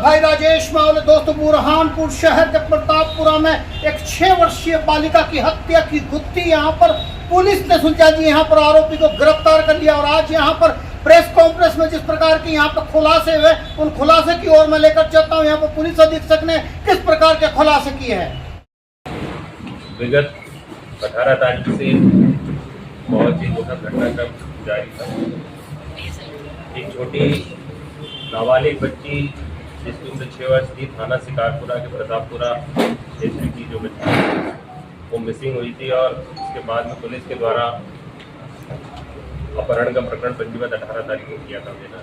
भाई राजेश मावले दोस्तों, बुरहानपुर शहर के प्रतापपुरा में एक 6 वर्षीय बालिका की हत्या की गुत्थी यहाँ पर पुलिस ने सुलझा दी। यहाँ पर आरोपी को गिरफ्तार कर लिया और आज यहाँ पर प्रेस कॉन्फ्रेंस में जिस प्रकार की यहाँ पर खुलासे हुए, उन खुलासे की ओर मैं लेकर चलता हूँ। यहाँ पर पुलिस अधीक्षक ने किस प्रकार के खुलासे किए हैं। विगत 18 तारीख से बहुत ही दुखद घटनाक्रम जारी था। एक छोटी नाबालिग बच्ची जिसकी उम्र 6 वर्ष थी, थाना शिकारपुरा के प्रतापपुरा क्षेत्र की जो बच्ची वो मिसिंग हुई थी और उसके बाद में पुलिस के द्वारा अपहरण का प्रकरण पंजीबद्ध 18 तारीख को किया था। मेरा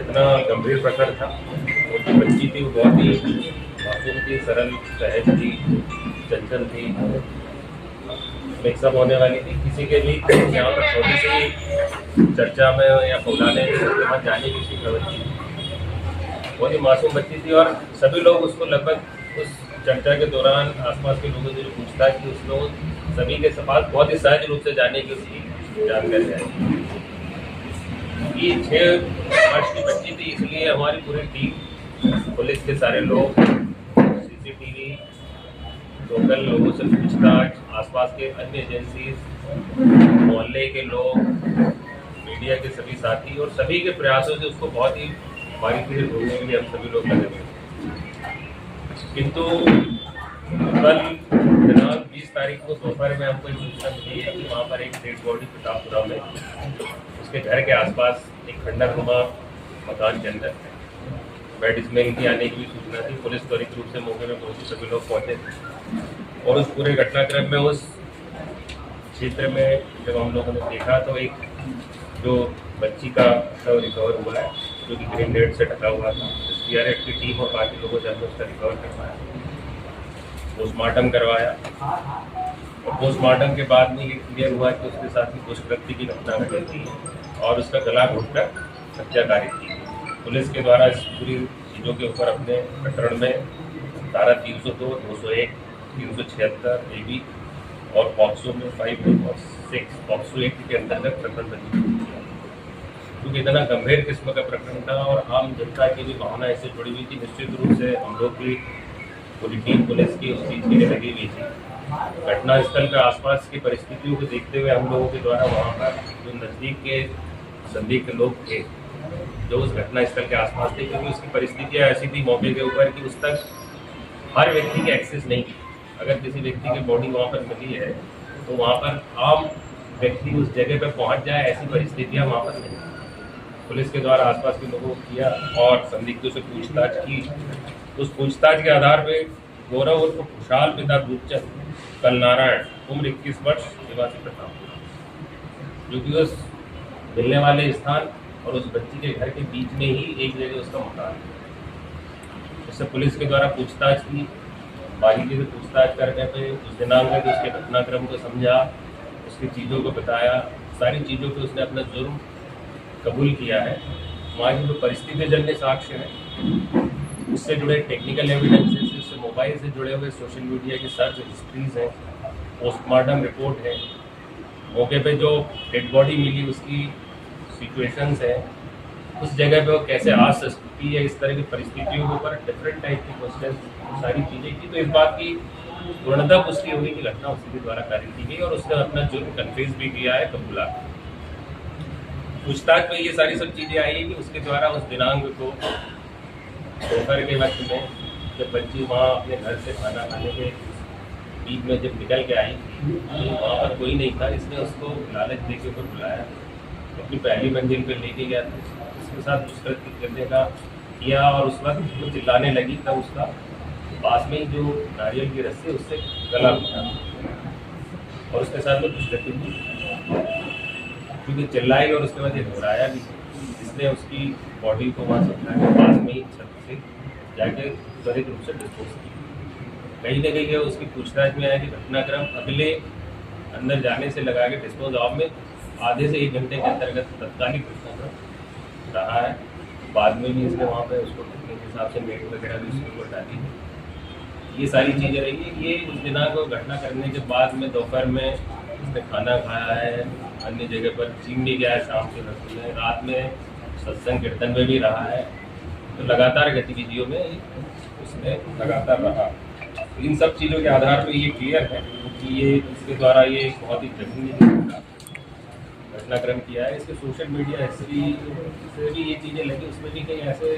इतना गंभीर प्रकरण था। वो जो बच्ची थी वो बहुत ही मासूम थी, सरल, सहज थी, चंचल थी, मिक्सअप होने वाली थी। किसी के भी यहाँ पर छोटी सी चर्चा में या फौलाने में जाने की प्रवृत्ति थी। बहुत ही मासूम बच्ची थी और सभी लोग उसको लगभग उस चर्चा के दौरान आसपास के लोगों से जो पूछताछ की, उस लोग सभी के पास बहुत ही सहज रूप से जाने की उसकी जानकारी आई। ये 6 वर्ष की बच्ची थी, इसलिए हमारी पूरी टीम, पुलिस के सारे लोग, CCTV, लोकल लोगों से पूछताछ, आसपास के अन्य एजेंसीज, मोहल्ले के लोग, मीडिया के सभी साथी और सभी के प्रयासों से उसको बहुत ही बारीकी से ढूंढने के लिए हम सभी लोग लगे हुए। किंतु कल दिनांक 20 तारीख को दोपहर में हमको एक सूचना मिली है कि वहाँ पर एक डेड बॉडी प्रतापपुरा में उसके घर के आसपास एक खंडरनुमा मकान के अंदर बेड स्मेल की आने की भी सूचना थी। पुलिस त्वरित रूप से मौके पर पहुंची, सभी लोग पहुंचे और उस पूरे घटनाक्रम में उस क्षेत्र में जब हम लोगों ने देखा तो एक जो बच्ची का शव रिकवर हुआ है, जो कि ग्रीन नेट से ढका हुआ था। SDRF की टीम और बाकी लोगों से हमने उसका रिकवर करवाया, पोस्टमार्टम करवाया और पोस्टमार्टम के बाद में ये क्लियर हुआ कि उसके साथ ही दुष्कृत्य की घटना घटी थी और उसका गला घोंटकर हत्या कारित की। पुलिस के द्वारा इस पूरी चीज़ों के ऊपर अपने प्रकरण में धारा 302, 201, 376 AB और पॉक्सो में 5 और 6 पॉक्सो एक्ट के अंतर्गत प्रकरण पंजीकृत किया। क्योंकि इतना गंभीर किस्म का प्रकरण था और आम जनता की भी भावना इससे जुड़ी हुई थी, निश्चित रूप से हम लोग की पूरी टीम पुलिस की उस चीज़ के लिए लगी हुई थी। घटनास्थल के आसपास की परिस्थितियों को देखते हुए हम लोगों के द्वारा वहाँ पर जो नज़दीक के संदिग्ध लोग थे जो उस घटनास्थल के आसपास थे, क्योंकि उसकी परिस्थितियाँ ऐसी थी मौके के ऊपर कि उस तक हर व्यक्ति की एक्सेस नहीं थी। अगर किसी व्यक्ति की बॉडी वहाँ पर मिली है तो वहाँ पर आम व्यक्ति उस जगह पर पहुँच जाए, ऐसी परिस्थितियाँ वहाँ पर नहीं। पुलिस के द्वारा आसपास के लोगों को किया और संदिग्धों से पूछताछ की। उस पूछताछ के आधार पर गौरव उर्फ खुशहाल पिता रूपचंद कलनारायण उम्र 21 वर्ष निवासी प्रतापपुरा, जो कि उस मिलने वाले स्थान और उस बच्ची के घर के बीच में ही एक जगह उसका मकान है। उससे पुलिस के द्वारा पूछताछ की, बारीकी से पूछताछ करने पे उस दिनांक में उसके घटनाक्रम को समझा, उसकी चीज़ों को बताया, सारी चीज़ों पे उसने अपना जुर्म कबूल किया है। वहाँ की जो परिस्थितिजन्य साक्ष्य है, उससे जुड़े टेक्निकल एविडेंसेस, उससे मोबाइल से जुड़े हुए सोशल मीडिया की सर्च हिस्ट्रीज हैं, पोस्टमार्टम रिपोर्ट है, मौके पे जो डेड बॉडी मिली उसकी सिचुएशंस है, उस जगह पे वो कैसे आ सकती है, इस तरह की परिस्थितियों के ऊपर डिफरेंट टाइप की क्वेश्चन, सारी चीज़ें की। तो इस बात की पूर्णतः पुष्टि हुई कि घटना उसी के द्वारा कार्य की गई और उसने अपना जुर्म कन्फेस भी किया है, कबूला। पूछताछ में ये सारी सब चीज़ें आई है कि उसके द्वारा उस दिनांक को दोपहर के वक्त में जब बच्ची वहाँ अपने घर से खाना खाने के बीच में जब निकल के आई तो वहाँ पर कोई नहीं था। इसने उसको लालच दे के ऊपर बुलाया, अपनी पहली मंजिल पर लेके गया था, उसके साथ दुष्कृत्य करने का किया और उस वक्त वो चिल्लाने लगी तब उसका पास में ही जो नारियल की रस्सी उससे गला घोटा और उसके साथ में दुष्कृत्य की, क्योंकि चिल्लाई और उसके बाद ये घबराया भी, इसने उसकी बॉडी को वहाँ से उठा के पास में ही छत से जाके त्वरित रूप से डिस्पोज की। कहीं ना कहीं उसकी पूछताछ में आया कि घटनाक्रम अगले अंदर जाने से लगा के डिस्पोज ऑफ में आधे से 1 घंटे के अंतर्गत तत्कालिक घटनाक्रम रहा है। बाद में भी इसने वहाँ पे उसको ढकने के हिसाब से मेट वगैरह भी उसके ऊपर डाली है। ये सारी चीज़ें रही है। ये उस दिनांक को घटना करने के बाद में दोपहर में उसने खाना खाया है, अन्य जगह पर जिम भी गया है, शाम के वक्त में, रात में सत्संग कीर्तन में भी रहा है। तो लगातार गतिविधियों में उसमें लगातार रहा। तो इन सब चीज़ों के आधार पर ये क्लियर है कि ये इसके द्वारा ये बहुत ही जघन्य घटनाक्रम किया है। इसके सोशल मीडिया हिस्ट्री से भी ये चीज़ें लगी, उसमें भी कई ऐसे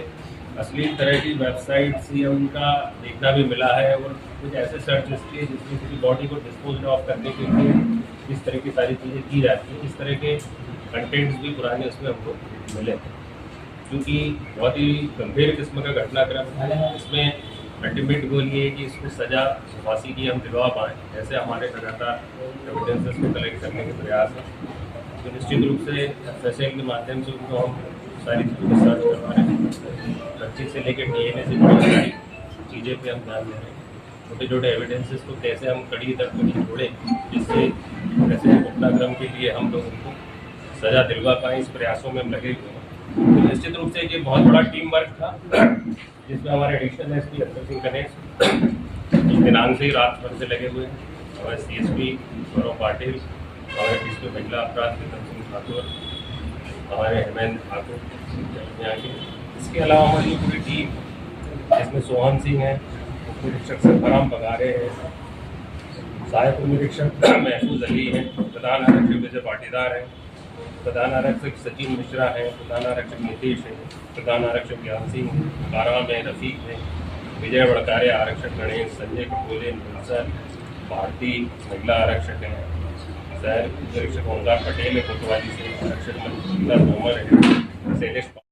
अश्लील तरह की वेबसाइट्स या उनका देखना भी मिला है, और कुछ ऐसे सर्च हिस्ट्री है जिसमें किसी बॉडी को डिस्पोज ऑफ करने के लिए इस तरह की सारी चीज़ें की जाती हैं। इस तरह के कंटेंट्स भी पुराने उसमें हमको मिले थे, क्योंकि बहुत ही गंभीर किस्म का घटनाक्रम है। इसमें अल्टीमेट गोल ये है कि इसको सज़ा फांसी की हम दिलवा पाएँ। ऐसे हमारे लगातार एविडेंसेस को कलेक्ट करने के प्रयास हैं। तो निश्चित रूप से FSL के माध्यम से उनको हम सारी चीज़ों को सर्च करवा रहे हैं। बच्चे से लेकर DNA से जुड़ी सारी चीज़ें पे हम ध्यान दे रहे हैं। छोटे छोटे एविडेंसेस को कैसे हम कड़ी दर कड़ी जोड़े, जिससे ऐसे घटनाक्रम के लिए हम लोग उनको सज़ा दिलवा पाएँ, इस प्रयासों में हम लगे हुए हैं। तो निश्चित रूप से ये बहुत बड़ा टीम वर्क था, जिसमें हमारे एडिशनल SP अक्षर सिंह गणेश दिनांक से ही रात भर से लगे हुए हैं, हमारे CSP गौरव पाटिल, हमारे DSP महिला अपराध प्रीतम सिंह ठाकुर, हमारे हेमंत ठाकुर यहाँ के। इसके अलावा हमारी पूरी टीम जिसमें सोहन सिंह है, उप निरीक्षक सरफराम पगारे हैं, सहायक उप निरीक्षक महफूज अली हैं, प्रधान आरक्षक विजय पाटीदार हैं, प्रधान आरक्षक सचिन मिश्रा हैं, प्रधान आरक्षक नीतीश हैं, प्रधान आरक्षक ज्ञान सिंह हैं, काराम है, रफीक हैं, विजय बड़कारे आरक्षक गणेश, संजय कटोले, निरंजन भारती महिला आरक्षक हैं, सहायक निरीक्षक ओंकार पटेल है कोतवाली से, आरक्षक मंजिला तोमर है, शैलेश